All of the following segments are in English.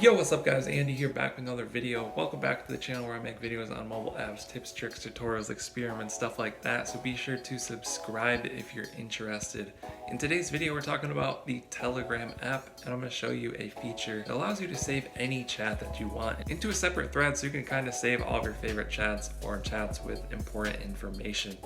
Yo, what's up guys? Andy here, back with another video. Welcome back to the channel where I make videos on mobile apps, tips, tricks, tutorials, experiments, stuff like that. So be sure to subscribe if you're interested. In today's video, we're talking about the Telegram app, and I'm going to show you a feature that allows you to save any chat that you want into a separate thread so you can kind of save all of your favorite chats or chats with important information.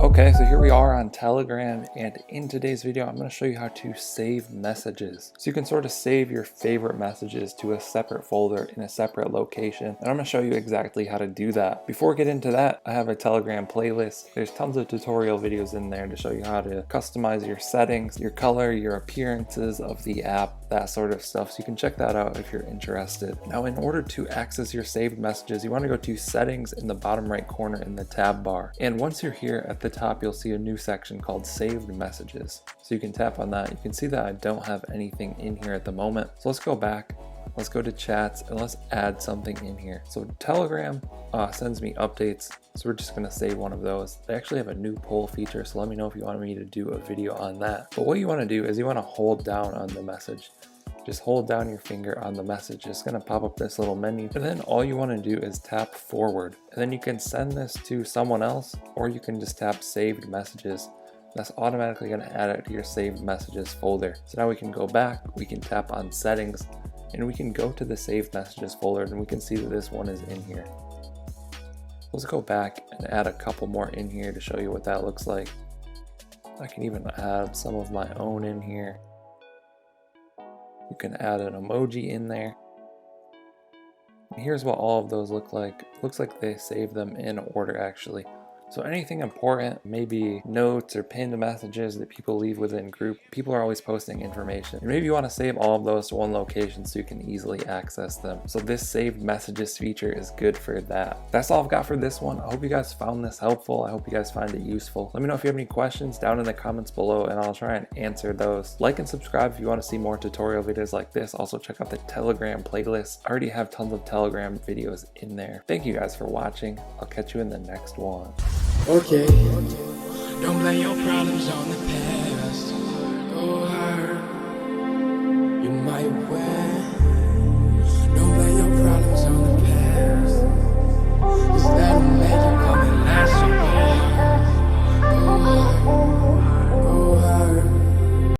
Okay, so here we are on Telegram, and in today's video I'm going to show you how to save messages. So you can sort of save your favorite messages to a separate folder in a separate location, and I'm going to show you exactly how to do that. Before we get into that, I have a Telegram playlist. There's tons of tutorial videos in there to show you how to customize your settings, your color, your appearances of the app, that sort of stuff. So you can check that out if you're interested. Now, in order to access your saved messages, you want to go to settings in the bottom right corner in the tab bar. And once you're here at the top, you'll see a new section called saved messages. So you can tap on that. You can see that I don't have anything in here at the moment. So let's go back. Let's go to chats and let's add something in here. So Telegram sends me updates. So we're just going to save one of those. They actually have a new poll feature, so let me know if you want me to do a video on that. But what you want to do is you want to hold down on the message. Just hold down your finger on the message. It's going to pop up this little menu. And then all you want to do is tap forward. And then you can send this to someone else, or you can just tap saved messages. That's automatically going to add it to your saved messages folder. So now we can go back, we can tap on settings, and we can go to the saved messages folder, and we can see that this one is in here. Let's go back and add a couple more in here to show you what that looks like. I can even add some of my own in here. You can add an emoji in there. And here's what all of those look like. Looks like they save them in order actually. So anything important, maybe notes or pinned messages that people leave within group, people are always posting information. And maybe you want to save all of those to one location so you can easily access them. So this saved messages feature is good for that. That's all I've got for this one. I hope you guys found this helpful. I hope you guys find it useful. Let me know if you have any questions down in the comments below and I'll try and answer those. Like and subscribe if you want to see more tutorial videos like this. Also check out the Telegram playlist. I already have tons of Telegram videos in there. Thank you guys for watching. I'll catch you in the next one. Okay, don't blame your problems on the past.